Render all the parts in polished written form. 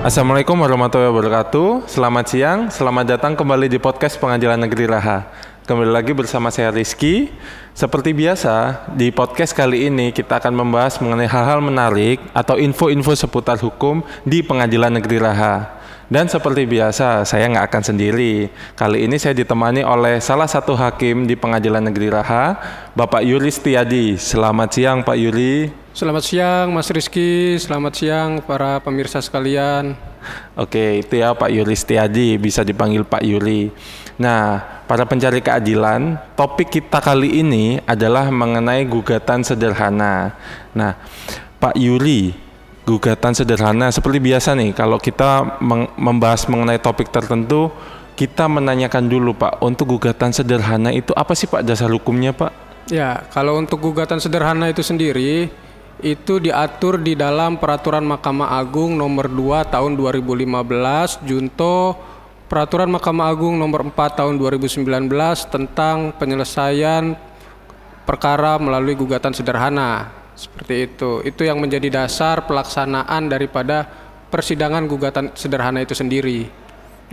Assalamualaikum warahmatullahi wabarakatuh. Selamat siang, selamat datang kembali di podcast Pengadilan Negeri Raha. Kembali lagi bersama saya Rizky. Seperti biasa, di podcast kali ini kita akan membahas mengenai hal-hal menarik atau info-info seputar hukum di Pengadilan Negeri Raha. Dan seperti biasa, saya nggak akan sendiri. Kali ini saya ditemani oleh salah satu hakim di Pengadilan Negeri Raha, Bapak Yuri Setiadi. Selamat siang, Pak Yuri. Selamat siang, Mas Rizky. Selamat siang, para pemirsa sekalian. Oke, itu ya Pak Yuri Setiadi, bisa dipanggil Pak Yuri. Nah, para pencari keadilan, topik kita kali ini adalah mengenai gugatan sederhana. Nah, Pak Yuri, gugatan sederhana seperti biasa nih, kalau kita membahas mengenai topik tertentu, kita menanyakan dulu Pak, untuk gugatan sederhana itu apa sih Pak dasar hukumnya Pak? Ya, kalau untuk gugatan sederhana itu sendiri, itu diatur di dalam Peraturan Mahkamah Agung Nomor 2 Tahun 2015, Junto Peraturan Mahkamah Agung Nomor 4 Tahun 2019 tentang penyelesaian perkara melalui gugatan sederhana. Seperti itu. Itu yang menjadi dasar pelaksanaan daripada persidangan gugatan sederhana itu sendiri.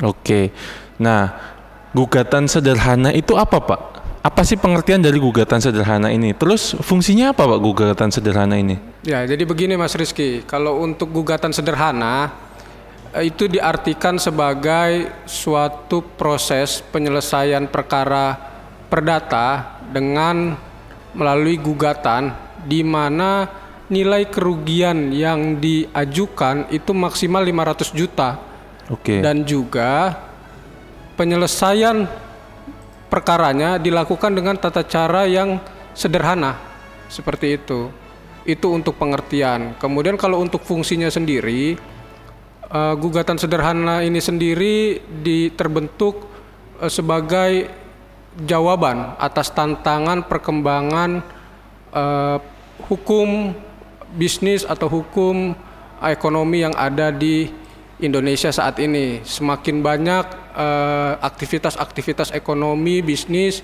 Oke. Nah, gugatan sederhana itu apa Pak? Apa sih pengertian dari gugatan sederhana ini? Terus fungsinya apa Pak gugatan sederhana ini? Ya, jadi begini Mas Rizky, kalau untuk gugatan sederhana itu diartikan sebagai suatu proses penyelesaian perkara perdata dengan melalui gugatan di mana nilai kerugian yang diajukan itu maksimal 500 juta. Oke. Dan juga penyelesaian perkaranya dilakukan dengan tata cara yang sederhana, seperti itu. Itu untuk pengertian. Kemudian kalau untuk fungsinya sendiri, gugatan sederhana ini sendiri terbentuk sebagai jawaban atas tantangan perkembangan hukum bisnis atau hukum ekonomi yang ada di Indonesia saat ini. Semakin banyak aktivitas-aktivitas ekonomi, bisnis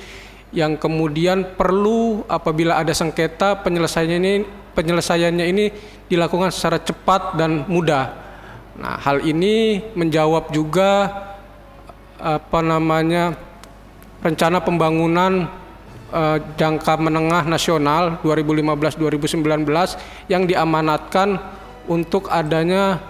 yang kemudian perlu apabila ada sengketa penyelesaiannya ini dilakukan secara cepat dan mudah. Nah, hal ini menjawab juga rencana pembangunan jangka menengah nasional 2015-2019 yang diamanatkan untuk adanya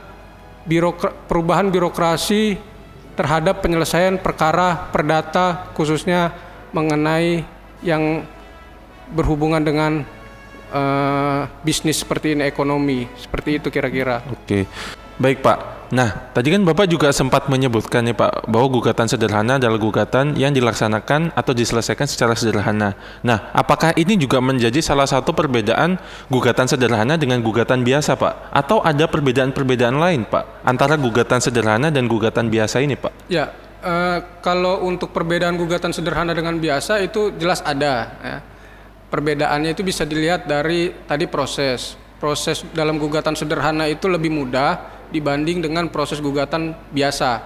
perubahan birokrasi terhadap penyelesaian perkara perdata, khususnya mengenai yang berhubungan dengan bisnis seperti ini, ekonomi, seperti itu kira-kira. Oke, baik Pak. Nah, tadi kan Bapak juga sempat menyebutkan ya Pak, bahwa gugatan sederhana adalah gugatan yang dilaksanakan atau diselesaikan secara sederhana. Nah, apakah ini juga menjadi salah satu perbedaan gugatan sederhana dengan gugatan biasa Pak? Atau ada perbedaan-perbedaan lain Pak, antara gugatan sederhana dan gugatan biasa ini Pak? Ya, kalau untuk perbedaan gugatan sederhana dengan biasa itu jelas ada. Ya. Perbedaannya itu bisa dilihat dari tadi proses dalam gugatan sederhana itu lebih mudah dibanding dengan proses gugatan biasa.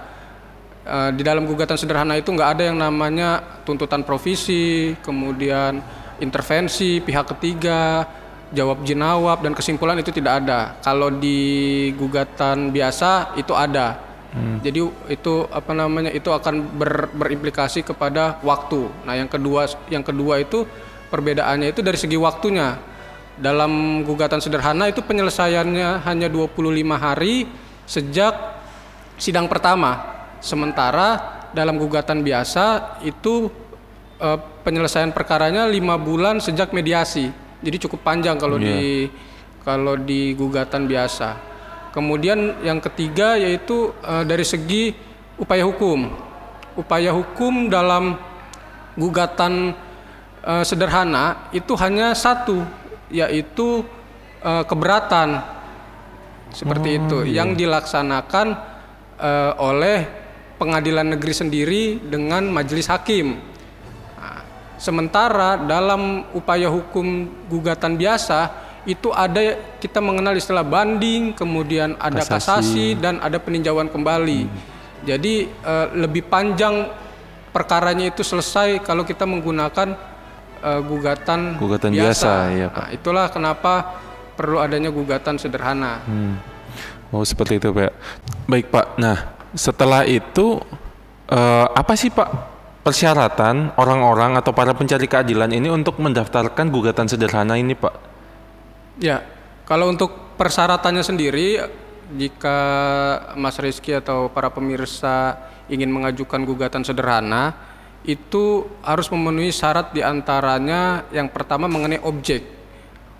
Di dalam gugatan sederhana itu nggak ada yang namanya tuntutan provisi, kemudian intervensi pihak ketiga, jawab jinawab, dan kesimpulan itu tidak ada. Kalau di gugatan biasa itu ada. Jadi itu itu akan berimplikasi kepada waktu. Nah, yang kedua itu perbedaannya itu dari segi waktunya. Dalam gugatan sederhana itu penyelesaiannya hanya 25 hari sejak sidang pertama. Sementara dalam gugatan biasa itu penyelesaian perkaranya 5 bulan sejak mediasi. Jadi cukup panjang kalau di gugatan biasa. Kemudian yang ketiga yaitu dari segi upaya hukum. Upaya hukum dalam gugatan sederhana itu hanya satu, yaitu keberatan seperti itu yang dilaksanakan oleh pengadilan negeri sendiri dengan majelis hakim. Nah, sementara dalam upaya hukum gugatan biasa itu ada, kita mengenal istilah banding, kemudian ada kasasi dan ada peninjauan kembali. Jadi lebih panjang perkaranya itu selesai kalau kita menggunakan gugatan biasa. Ya, Pak. Nah, itulah kenapa perlu adanya gugatan sederhana. Oh, seperti itu Pak. Baik Pak. Nah, setelah itu apa sih Pak persyaratan orang-orang atau para pencari keadilan ini untuk mendaftarkan gugatan sederhana ini Pak? Ya, kalau untuk persyaratannya sendiri, jika Mas Rizky atau para pemirsa ingin mengajukan gugatan sederhana, itu harus memenuhi syarat diantaranya yang pertama mengenai objek.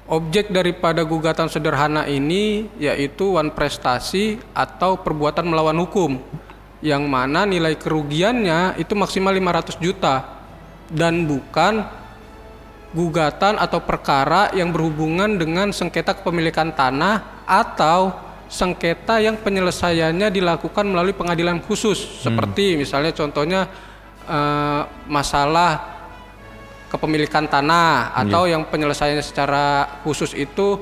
Objek daripada gugatan sederhana ini yaitu wan prestasi atau perbuatan melawan hukum, yang mana nilai kerugiannya itu maksimal 500 juta dan bukan gugatan atau perkara yang berhubungan dengan sengketa kepemilikan tanah atau sengketa yang penyelesaiannya dilakukan melalui pengadilan khusus, seperti misalnya contohnya masalah kepemilikan tanah atau yang penyelesaiannya secara khusus itu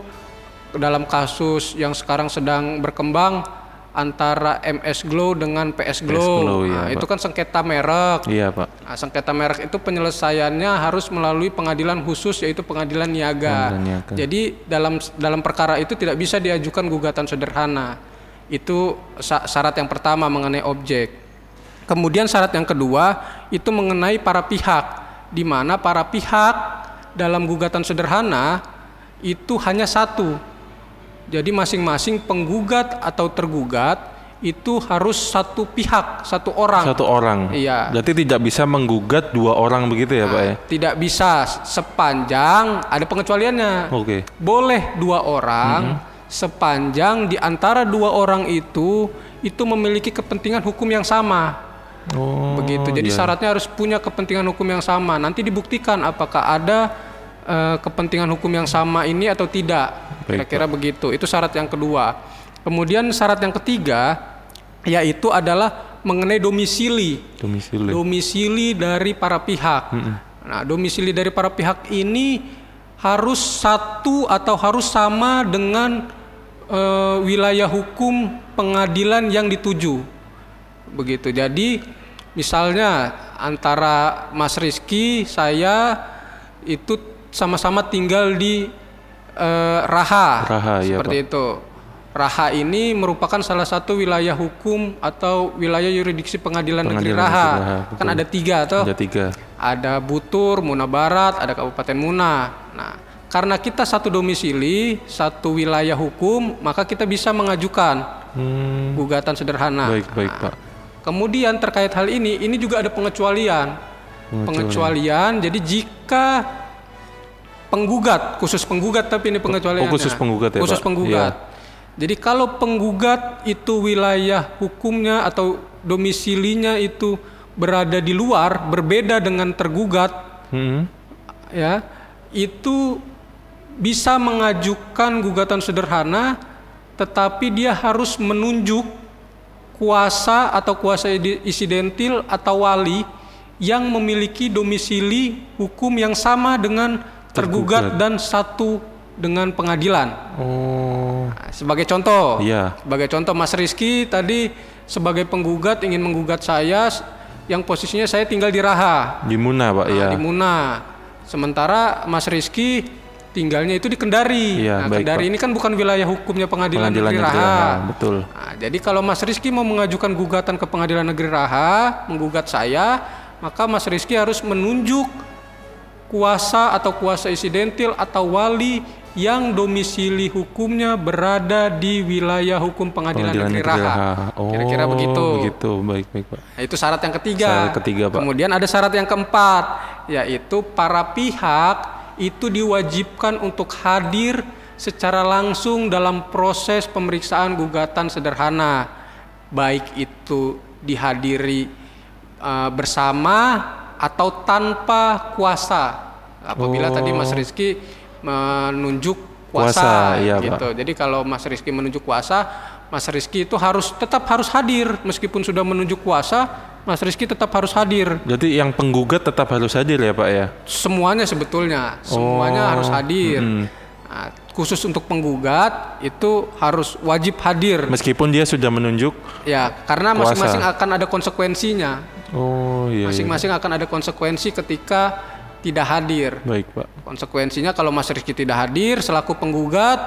dalam kasus yang sekarang sedang berkembang antara MS Glow dengan PS Glow. Nah, itu kan sengketa merek. Iya Pak. Nah, sengketa merek itu penyelesaiannya harus melalui pengadilan khusus yaitu pengadilan niaga. Jadi dalam perkara itu tidak bisa diajukan gugatan sederhana. Itu syarat yang pertama mengenai objek. Kemudian syarat yang kedua itu mengenai para pihak, di mana para pihak dalam gugatan sederhana itu hanya satu. Jadi masing-masing penggugat atau tergugat itu harus satu pihak, satu orang. Satu orang. Iya. Berarti tidak bisa menggugat dua orang begitu ya Pak ya? Tidak bisa, sepanjang ada pengecualiannya. Oke. Boleh dua orang sepanjang di antara dua orang itu memiliki kepentingan hukum yang sama. Begitu. Jadi syaratnya harus punya kepentingan hukum yang sama. Nanti dibuktikan apakah ada kepentingan hukum yang sama ini atau tidak. Kira-kira begitu. Itu syarat yang kedua. Kemudian syarat yang ketiga yaitu adalah mengenai domisili. Domisili dari para pihak. Nah, domisili dari para pihak ini harus satu atau harus sama dengan wilayah hukum pengadilan yang dituju. Begitu. Jadi misalnya antara Mas Rizky, saya itu sama-sama tinggal di Raha seperti iya, itu. Raha ini merupakan salah satu wilayah hukum atau wilayah yurisdiksi pengadilan negeri Raha. Kan ada tiga toh. Ada tiga. Ada Butur, Muna Barat, ada Kabupaten Muna. Nah, karena kita satu domisili, satu wilayah hukum, maka kita bisa mengajukan gugatan sederhana. Baik Pak. Kemudian terkait hal ini juga ada pengecualian. Pengecualian. Jadi jika penggugat, khusus penggugat tapi ini pengecualiannya. Khusus penggugat ya Khusus Pak? penggugat. Jadi kalau penggugat itu wilayah hukumnya atau domisilinya itu berada di luar, berbeda dengan tergugat, ya, itu bisa mengajukan gugatan sederhana, tetapi dia harus menunjuk kuasa atau kuasa insidentil atau wali yang memiliki domisili hukum yang sama dengan tergugat dan satu dengan pengadilan. Nah, sebagai contoh, Mas Rizky tadi sebagai penggugat ingin menggugat saya yang posisinya saya tinggal di Raha. Di Muna Pak, Di Muna. Sementara Mas Rizky tinggalnya itu di Kendari. Kendari ini kan bukan wilayah hukumnya pengadilan negeri Raha. Betul. Nah, jadi kalau Mas Rizky mau mengajukan gugatan ke pengadilan negeri Raha, menggugat saya, maka Mas Rizky harus menunjuk kuasa atau kuasa insidentil atau wali yang domisili hukumnya berada di wilayah hukum pengadilan negeri Raha. Kira-kira begitu. Begitu, baik Pak. Nah, itu syarat yang ketiga. Syarat ketiga Pak. Kemudian ada syarat yang keempat, yaitu para pihak itu diwajibkan untuk hadir secara langsung dalam proses pemeriksaan gugatan sederhana, baik itu dihadiri bersama atau tanpa kuasa. Apabila tadi Mas Rizky menunjuk kuasa gitu. Pak. Jadi kalau Mas Rizky menunjuk kuasa, Mas Rizky itu tetap harus hadir meskipun sudah menunjuk kuasa. Mas Rizky tetap harus hadir. Jadi yang penggugat tetap harus hadir ya Pak ya? Semuanya sebetulnya, semuanya harus hadir. Nah, khusus untuk penggugat itu harus wajib hadir. Meskipun dia sudah menunjuk. Ya, karena masing-masing akan ada konsekuensinya. Masing-masing akan ada konsekuensi ketika tidak hadir. Baik Pak. Konsekuensinya kalau Mas Rizky tidak hadir selaku penggugat,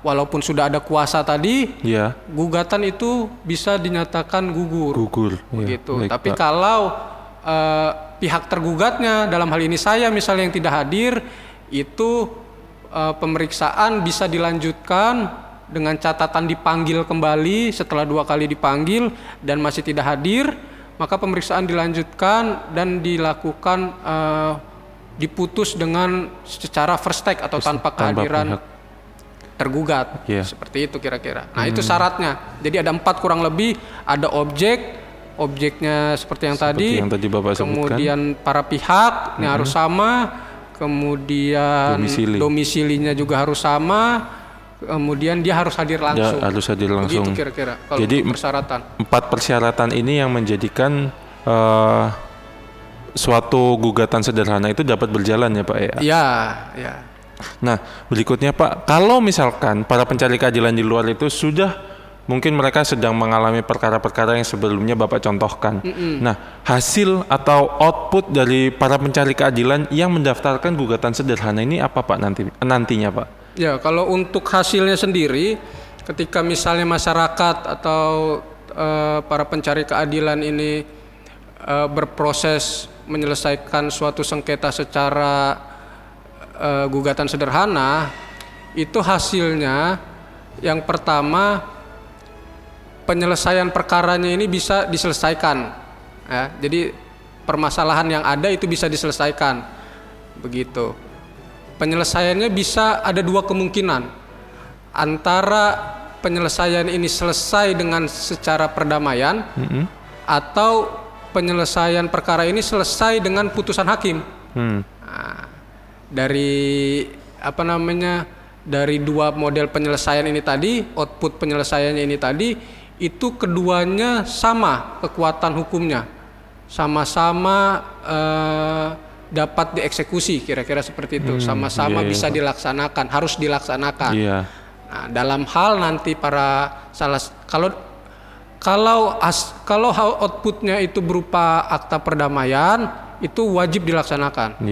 walaupun sudah ada kuasa tadi, Ya. gugatan itu bisa dinyatakan gugur. Gugur. Begitu. Baik, Tapi Pak. kalau pihak tergugatnya, dalam hal ini saya misalnya yang tidak hadir, itu pemeriksaan bisa dilanjutkan dengan catatan dipanggil kembali setelah 2 kali dipanggil dan masih tidak hadir, maka pemeriksaan dilanjutkan dan dilakukan diputus dengan secara first take atau tanpa kehadiran pihak. tergugat. Seperti itu kira-kira. Nah, itu syaratnya. Jadi ada 4 kurang lebih, ada objeknya seperti yang tadi Bapak sebutkan. kemudian para pihak harus sama, kemudian domisilinya juga harus sama, kemudian dia harus hadir langsung. Ya, harus hadir langsung. Begitu kira-kira kalau Jadi untuk persyaratan. 4 persyaratan ini yang menjadikan suatu gugatan sederhana itu dapat berjalan ya Pak ya? Ya. Nah, berikutnya Pak, kalau misalkan para pencari keadilan di luar itu sudah mungkin mereka sedang mengalami perkara-perkara yang sebelumnya Bapak contohkan. Nah, hasil atau output dari para pencari keadilan yang mendaftarkan gugatan sederhana ini apa Pak nantinya Pak? Ya, kalau untuk hasilnya sendiri, ketika misalnya masyarakat atau para pencari keadilan ini berproses menyelesaikan suatu sengketa secara gugatan sederhana, itu hasilnya yang pertama, penyelesaian perkaranya ini bisa diselesaikan. Ya, jadi permasalahan yang ada itu bisa diselesaikan. Begitu. Penyelesaiannya bisa ada 2 kemungkinan. Antara penyelesaian ini selesai dengan secara perdamaian, atau penyelesaian perkara ini selesai dengan putusan hakim. Nah, dari dari 2 model penyelesaian ini tadi, output penyelesaiannya ini tadi, itu keduanya sama kekuatan hukumnya, sama-sama dapat dieksekusi, kira-kira seperti itu, sama-sama bisa dilaksanakan, harus dilaksanakan. Nah, dalam hal nanti kalau outputnya itu berupa akta perdamaian, itu wajib dilaksanakan.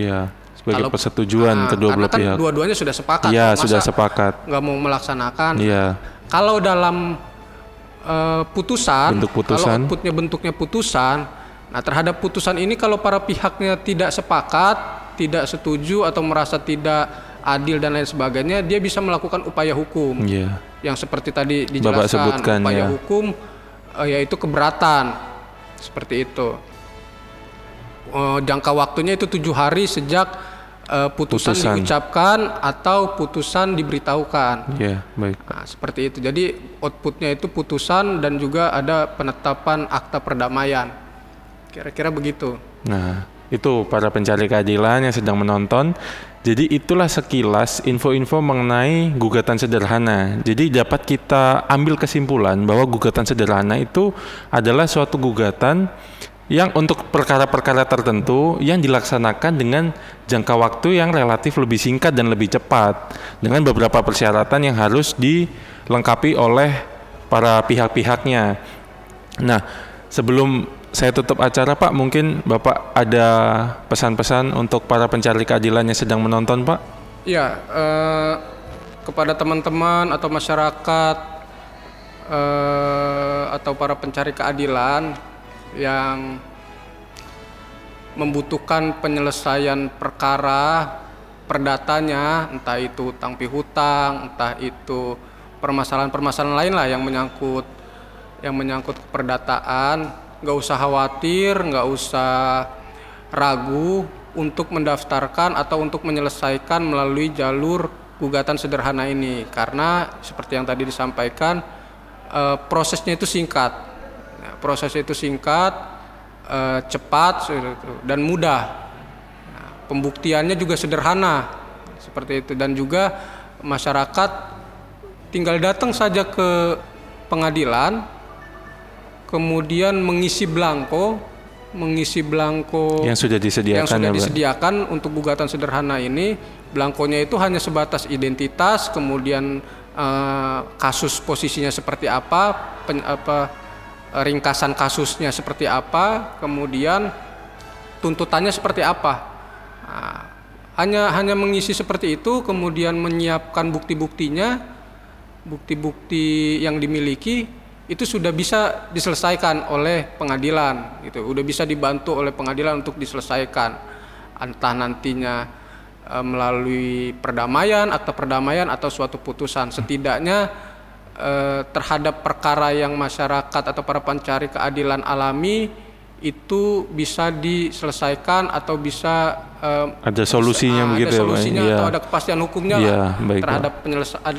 Sebagai persetujuan kedua belah pihak. Karena kan dua-duanya sudah sepakat. Sudah sepakat. Nggak mau melaksanakan. Kalau dalam putusan, kalau outputnya bentuknya putusan, nah terhadap putusan ini kalau para pihaknya tidak sepakat, tidak setuju atau merasa tidak adil dan lain sebagainya, dia bisa melakukan upaya hukum. Yang seperti tadi dijelaskan, Bapak sebutkan, upaya hukum yaitu keberatan, seperti itu. Jangka waktunya itu 7 hari sejak putusan diucapkan atau putusan diberitahukan. Baik. Nah, seperti itu. Jadi outputnya itu putusan dan juga ada penetapan akta perdamaian. Kira-kira begitu. Nah, itu para pencari keadilan yang sedang menonton. Jadi itulah sekilas info-info mengenai gugatan sederhana. Jadi dapat kita ambil kesimpulan bahwa gugatan sederhana itu adalah suatu gugatan yang untuk perkara-perkara tertentu yang dilaksanakan dengan jangka waktu yang relatif lebih singkat dan lebih cepat, dengan beberapa persyaratan yang harus dilengkapi oleh para pihak-pihaknya. Nah, sebelum saya tutup acara Pak, mungkin Bapak ada pesan-pesan untuk para pencari keadilan yang sedang menonton Pak? Ya, kepada teman-teman atau masyarakat atau para pencari keadilan yang membutuhkan penyelesaian perkara perdatanya, entah itu hutang piutang, entah itu permasalahan-permasalahan lain lah yang menyangkut keperdataan, nggak usah khawatir, nggak usah ragu untuk mendaftarkan atau untuk menyelesaikan melalui jalur gugatan sederhana ini, karena seperti yang tadi disampaikan, prosesnya itu singkat. Prosesnya itu singkat, cepat dan mudah. Nah, pembuktiannya juga sederhana, seperti itu. Dan juga masyarakat tinggal datang saja ke pengadilan, kemudian mengisi belangko yang sudah disediakan, untuk gugatan sederhana ini. Belangkonya itu hanya sebatas identitas, kemudian kasus posisinya seperti apa, ringkasan kasusnya seperti apa, kemudian tuntutannya seperti apa. Nah, hanya mengisi seperti itu, kemudian menyiapkan bukti-buktinya, bukti-bukti yang dimiliki itu sudah bisa diselesaikan oleh pengadilan gitu, udah bisa dibantu oleh pengadilan untuk diselesaikan, entah nantinya melalui perdamaian, akta perdamaian atau suatu putusan. Setidaknya terhadap perkara yang masyarakat atau para pencari keadilan alami itu bisa diselesaikan atau bisa ada solusinya begitu, ada solusinya ya, atau ada kepastian hukumnya ya, lah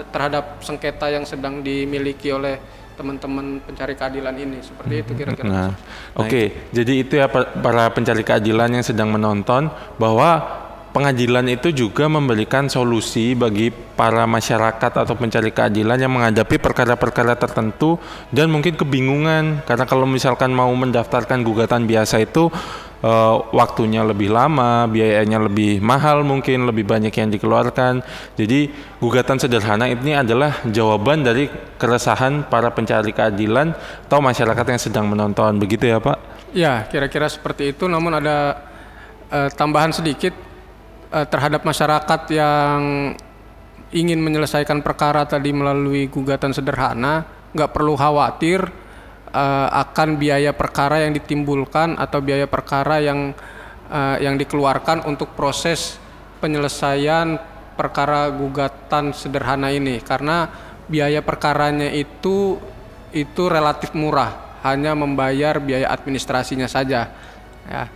terhadap sengketa yang sedang dimiliki oleh teman-teman pencari keadilan ini. Seperti itu kira-kira. Nah, oke. Jadi itu ya para pencari keadilan yang sedang menonton, bahwa pengadilan itu juga memberikan solusi bagi para masyarakat atau pencari keadilan yang menghadapi perkara-perkara tertentu dan mungkin kebingungan, karena kalau misalkan mau mendaftarkan gugatan biasa itu waktunya lebih lama, biayanya lebih mahal, mungkin lebih banyak yang dikeluarkan. Jadi gugatan sederhana ini adalah jawaban dari keresahan para pencari keadilan atau masyarakat yang sedang menonton. Begitu ya Pak? Ya, kira-kira seperti itu. Namun ada tambahan sedikit terhadap masyarakat yang ingin menyelesaikan perkara tadi melalui gugatan sederhana. Nggak perlu khawatir akan biaya perkara yang ditimbulkan atau biaya perkara yang dikeluarkan untuk proses penyelesaian perkara gugatan sederhana ini, karena biaya perkaranya itu relatif murah, hanya membayar biaya administrasinya saja ya.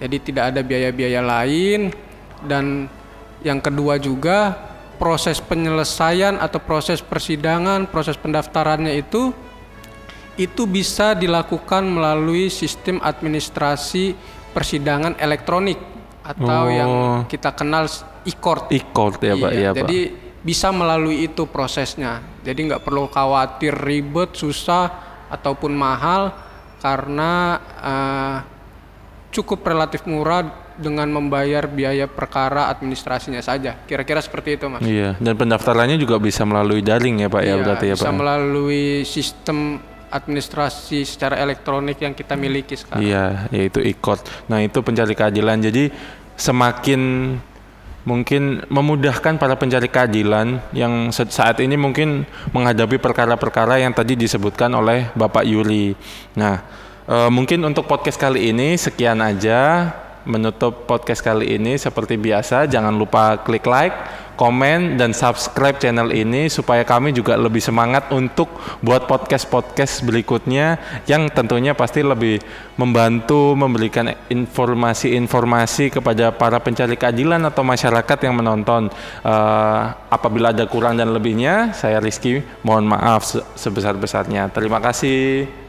Jadi tidak ada biaya-biaya lain. Dan yang kedua juga, proses penyelesaian atau proses persidangan, proses pendaftarannya itu bisa dilakukan melalui sistem administrasi persidangan elektronik atau yang kita kenal e-court. E-court ya Pak. Iya, jadi bisa melalui itu prosesnya. Jadi nggak perlu khawatir ribet, susah ataupun mahal, karena cukup relatif murah dengan membayar biaya perkara administrasinya saja. Kira-kira seperti itu Mas. Iya, dan pendaftarannya juga bisa melalui daring ya Pak ya, berarti ya Pak. Bisa melalui sistem administrasi secara elektronik yang kita miliki sekarang. Iya, yaitu e-court. Nah, itu pencari keadilan. Jadi semakin mungkin memudahkan para pencari keadilan yang saat ini mungkin menghadapi perkara-perkara yang tadi disebutkan oleh Bapak Yuri. Nah, mungkin untuk podcast kali ini sekian aja. Menutup podcast kali ini seperti biasa, jangan lupa klik like, komen, dan subscribe channel ini supaya kami juga lebih semangat untuk buat podcast-podcast berikutnya yang tentunya pasti lebih membantu memberikan informasi-informasi kepada para pencari keadilan atau masyarakat yang menonton. Apabila ada kurang dan lebihnya, saya Rizky mohon maaf sebesar-besarnya. Terima kasih.